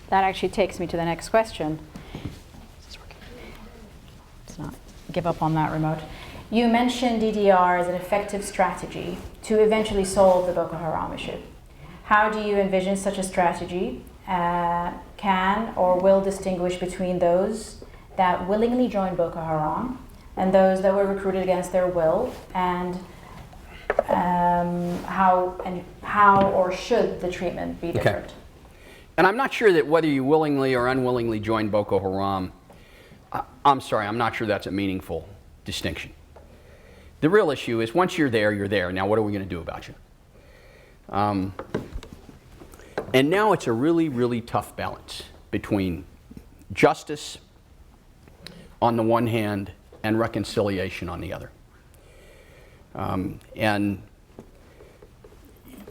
That actually takes me to the next question. Let's not give up on that remote. You mentioned DDR as an effective strategy to eventually solve the Boko Haram issue. How do you envision such a strategy can or will distinguish between those that willingly joined Boko Haram and those that were recruited against their will, and how or should the treatment be different? Okay. And I'm not sure that whether you willingly or unwillingly joined Boko Haram, I'm sorry, I'm not sure that's a meaningful distinction. The real issue is once you're there, you're there. Now what are we going to do about you? And now it's a really, really tough balance between justice on the one hand and reconciliation on the other. And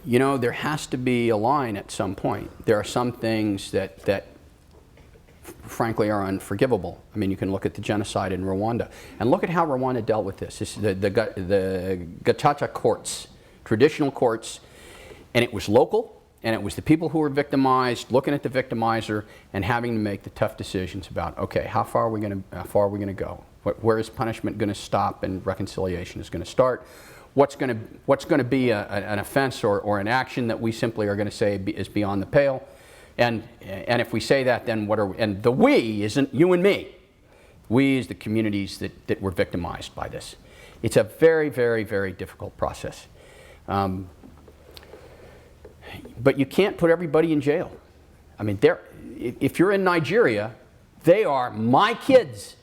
you know, there has to be a line at some point. There are some things that frankly are unforgivable. I mean, you can look at the genocide in Rwanda and look at how Rwanda dealt with this. This is the Gacaca courts, traditional courts, and it was local, and it was the people who were victimized looking at the victimizer and having to make the tough decisions about, okay, how far are we going to go? Where is punishment going to stop and reconciliation is going to start? What's going to be an offense or an action that we simply are going to say is beyond the pale? And if we say that, then what are we? And the we isn't you and me. We is the communities that were victimized by this. It's a very, very, very difficult process. But you can't put everybody in jail. I mean, if you're in Nigeria, they are my kids.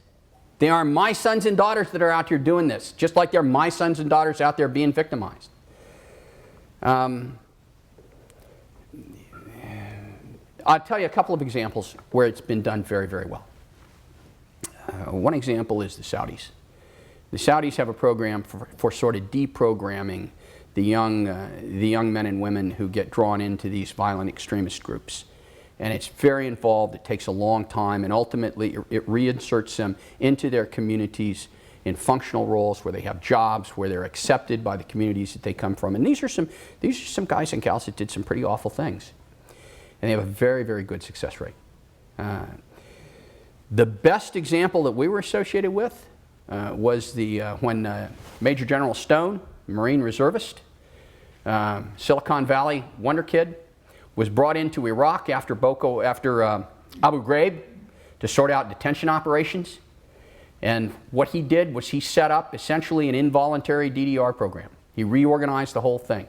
They are my sons and daughters that are out here doing this, just like they're my sons and daughters out there being victimized. I'll tell you a couple of examples where it's been done very, very well. One example is the Saudis. The Saudis have a program for sort of deprogramming the young men and women who get drawn into these violent extremist groups. And it's very involved, it takes a long time, and ultimately it reinserts them into their communities in functional roles where they have jobs, where they're accepted by the communities that they come from. And these are some guys and gals that did some pretty awful things. And they have a very, very good success rate. The best example that we were associated with was when Major General Stone, Marine reservist, Silicon Valley wonder kid, was brought into Iraq after Boko, after Abu Ghraib, to sort out detention operations. And what he did was he set up essentially an involuntary DDR program. He reorganized the whole thing.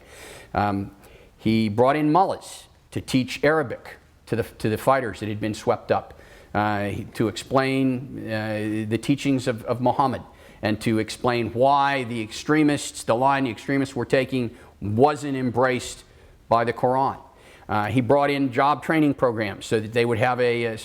He brought in mullahs to teach Arabic to the fighters that had been swept up, to explain the teachings of Muhammad, and to explain why the line the extremists were taking wasn't embraced by the Quran. He brought in job training programs so that they would have a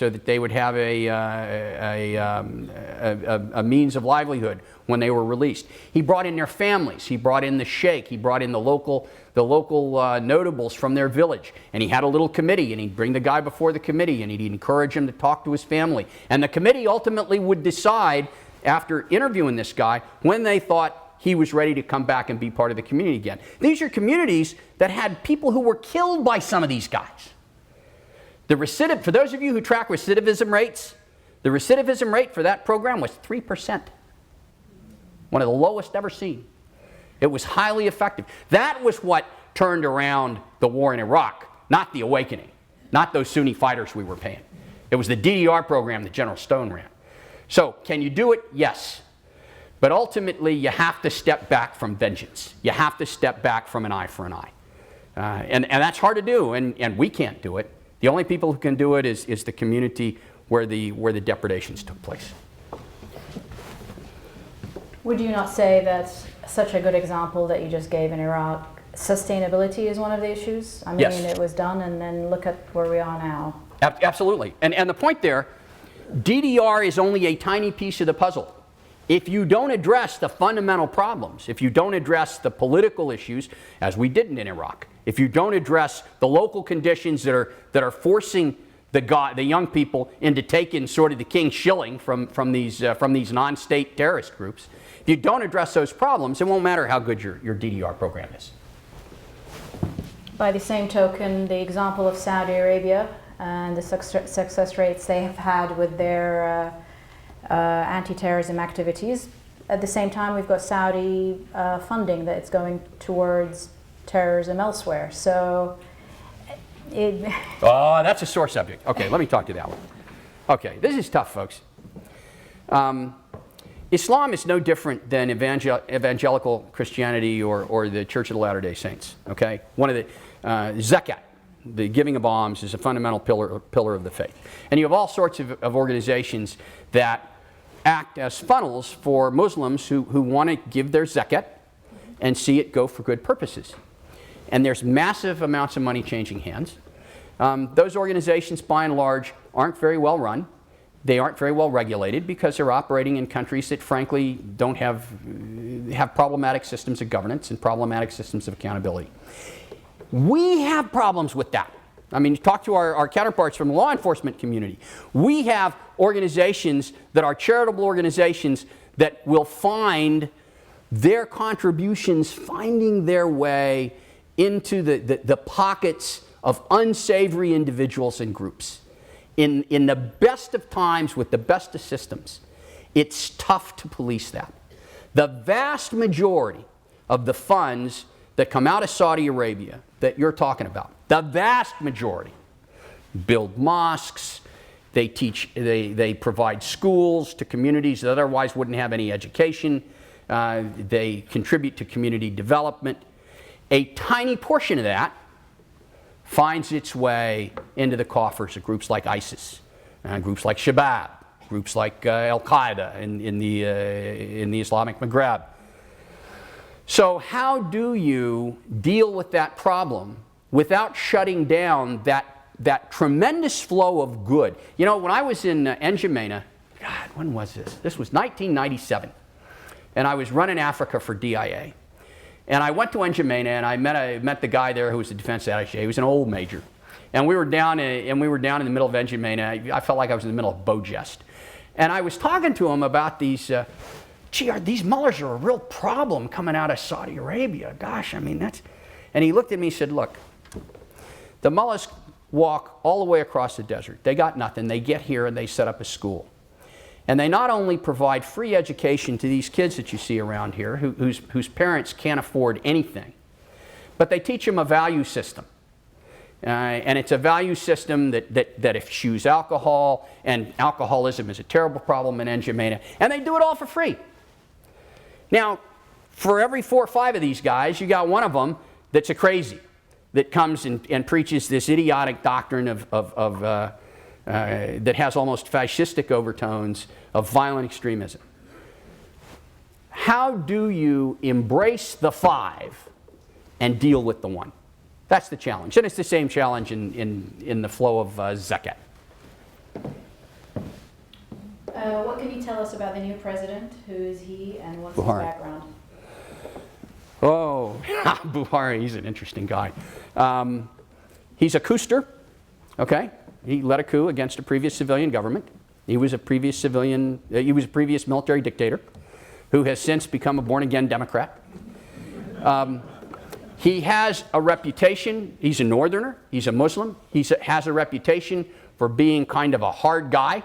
means of livelihood when they were released. He brought in their families. He brought in the sheikh. He brought in the local notables from their village. And he had a little committee, and he'd bring the guy before the committee, and he'd encourage him to talk to his family. And the committee ultimately would decide, after interviewing this guy, when they thought he was ready to come back and be part of the community again. These are communities that had people who were killed by some of these guys. For those of you who track recidivism rates, the recidivism rate for that program was 3%. One of the lowest ever seen. It was highly effective. That was what turned around the war in Iraq, not the awakening, not those Sunni fighters we were paying. It was the DDR program that General Stone ran. So, can you do it? Yes. But ultimately, you have to step back from vengeance. You have to step back from an eye for an eye. And that's hard to do, and we can't do it. The only people who can do it is the community where the depredations took place. Would you not say that's such a good example that you just gave in Iraq? Sustainability is one of the issues? I mean, yes. It was done, and then look at where we are now. Absolutely. And the point there, DDR is only a tiny piece of the puzzle. If you don't address the fundamental problems, if you don't address the political issues, as we didn't in Iraq, if you don't address the local conditions that are forcing the young people into taking sort of the king's shilling from these non-state terrorist groups, if you don't address those problems, it won't matter how good your DDR program is. By the same token, the example of Saudi Arabia and the success rates they have had with their anti-terrorism activities. At the same time, we've got Saudi funding that's going towards terrorism elsewhere. So, that's a sore subject. Okay, let me talk to that one. Okay, this is tough, folks. Islam is no different than evangelical Christianity or the Church of the Latter-day Saints. Okay, one of the zakat, the giving of alms, is a fundamental pillar of the faith. And you have all sorts of organizations that act as funnels for Muslims who want to give their zakat and see it go for good purposes. And there's massive amounts of money changing hands. Those organizations, by and large, aren't very well run. They aren't very well regulated because they're operating in countries that, frankly, don't have problematic systems of governance and problematic systems of accountability. We have problems with that. I mean, talk to our counterparts from the law enforcement community. We have organizations that are charitable organizations that will find their contributions finding their way into the pockets of unsavory individuals and groups. In the best of times, with the best of systems, it's tough to police that. The vast majority of the funds that come out of Saudi Arabia that you're talking about, the vast majority, build mosques, they provide schools to communities that otherwise wouldn't have any education, they contribute to community development. A tiny portion of that finds its way into the coffers of groups like ISIS, groups like Shabab, groups like Al-Qaeda in the Islamic Maghreb. So how do you deal with that problem without shutting down that tremendous flow of good? You know, when I was in N'Djamena, God, when was this? This was 1997. And I was running Africa for DIA. And I went to N'Djamena and I met the guy there who was the defense attaché. He was an old major. And we were down in the middle of N'Djamena. I felt like I was in the middle of Bojest. And I was talking to him about these, these mullahs are a real problem coming out of Saudi Arabia. Gosh, I mean, that's... And he looked at me and said, look, the mullahs walk all the way across the desert. They got nothing. They get here and they set up a school. And they not only provide free education to these kids that you see around here whose parents can't afford anything, but they teach them a value system. And it's a value system that eschews alcohol, and alcoholism is a terrible problem in N'Djamena, and they do it all for free. Now, for every 4 or 5 of these guys, you got one of them that's a crazy, that comes and preaches this idiotic doctrine that has almost fascistic overtones of violent extremism. How do you embrace the 5 and deal with the 1? That's the challenge. And it's the same challenge in the flow of zakat. What can you tell us about the new president? Who is he and what's Buhari. his background? Oh, Buhari, he's an interesting guy. He's a coupster, okay? He led a coup against a previous civilian government. He was a previous military dictator who has since become a born-again Democrat. He has a reputation, he's a northerner, he's a Muslim, has a reputation for being kind of a hard guy.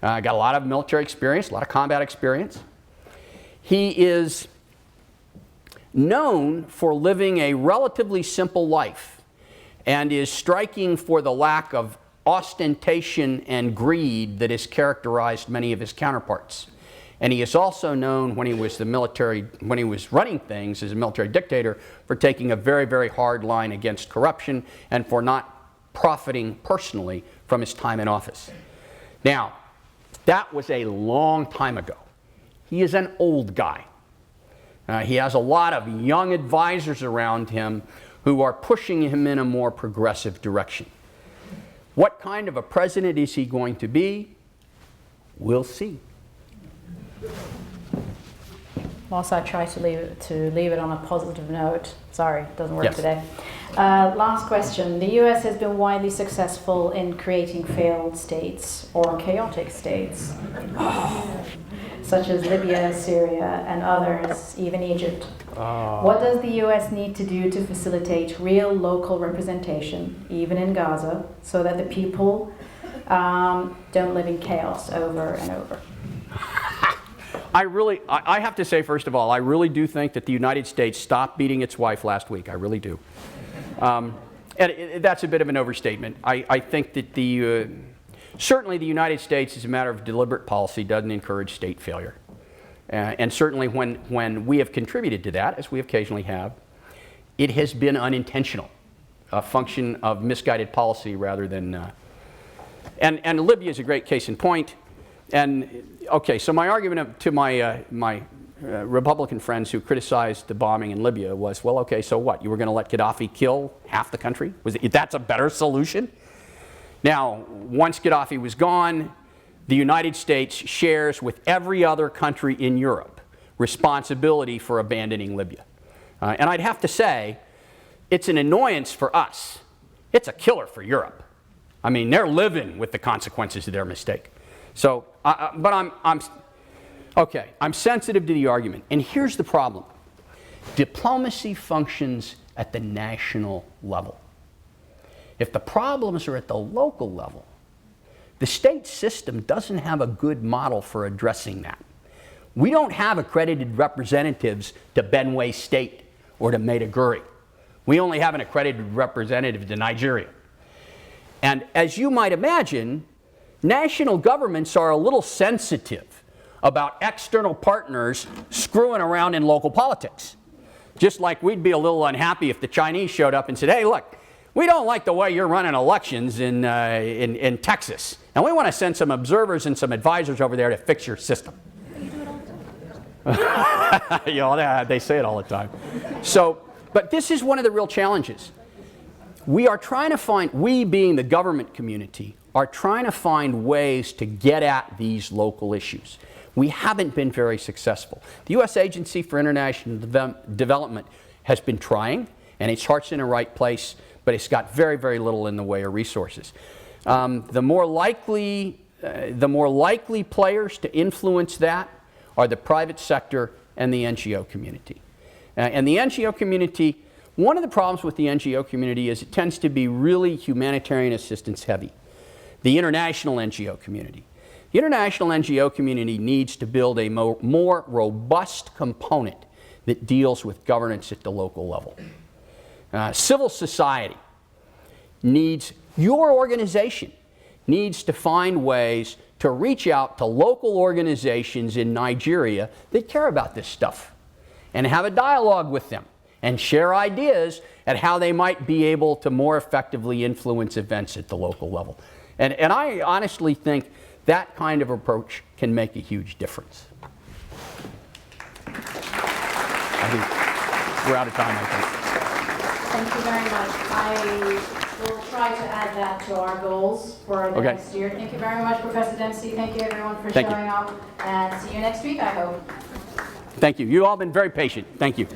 Got a lot of military experience, a lot of combat experience. He is known for living a relatively simple life and is striking for the lack of ostentation and greed that has characterized many of his counterparts. And he is also known when he was running things as a military dictator for taking a very, very hard line against corruption and for not profiting personally from his time in office. Now, that was a long time ago. He is an old guy. He has a lot of young advisors around him who are pushing him in a more progressive direction. What kind of a president is he going to be? We'll see. Whilst I try to leave it on a positive note, sorry, it doesn't work Yes. today. Last question. The US has been widely successful in creating failed states or chaotic states, such as Libya, Syria, and others, even Egypt. What does the US need to do to facilitate real local representation, even in Gaza, so that the people don't live in chaos over and over? I have to say, first of all, I really do think that the United States stopped beating its wife last week. I really do. And that's a bit of an overstatement. I think that certainly the United States, as a matter of deliberate policy, doesn't encourage state failure. And certainly when we have contributed to that, as we occasionally have, it has been unintentional, a function of misguided policy rather than... And Libya is a great case in point. And, okay, so my argument to my Republican friends who criticized the bombing in Libya was, well, okay, so what? You were going to let Gaddafi kill half the country? That's a better solution? Now, once Gaddafi was gone, the United States shares with every other country in Europe responsibility for abandoning Libya. And I'd have to say it's an annoyance for us. It's a killer for Europe. I mean, they're living with the consequences of their mistake. So, but I'm sensitive to the argument. And here's the problem. Diplomacy functions at the national level. If the problems are at the local level, the state system doesn't have a good model for addressing that. We don't have accredited representatives to Benue State or to Maiduguri. We only have an accredited representative to Nigeria. And as you might imagine, national governments are a little sensitive about external partners screwing around in local politics. Just like we'd be a little unhappy if the Chinese showed up and said, hey, look, we don't like the way you're running elections in Texas, and we want to send some observers and some advisors over there to fix your system. You know, they say it all the time. So, but this is one of the real challenges. We are trying to find, we being the government community, are trying to find ways to get at these local issues. We haven't been very successful. The U.S. Agency for International Development has been trying, and its heart's in the right place, but it's got very, very little in the way of resources. The more likely players to influence that are the private sector and the NGO community. And the NGO community, one of the problems with the NGO community is it tends to be really humanitarian assistance heavy. The international NGO community. The international NGO community needs to build a more robust component that deals with governance at the local level. Civil society needs, your organization needs to find ways to reach out to local organizations in Nigeria that care about this stuff and have a dialogue with them and share ideas at how they might be able to more effectively influence events at the local level. And I honestly think that kind of approach can make a huge difference. I think we're out of time, I think. Thank you very much. I will try to add that to our goals for the next year. Thank you very much, Professor Dempsey. Thank you, everyone, for showing up. And see you next week, I hope. Thank you. You've all been very patient. Thank you.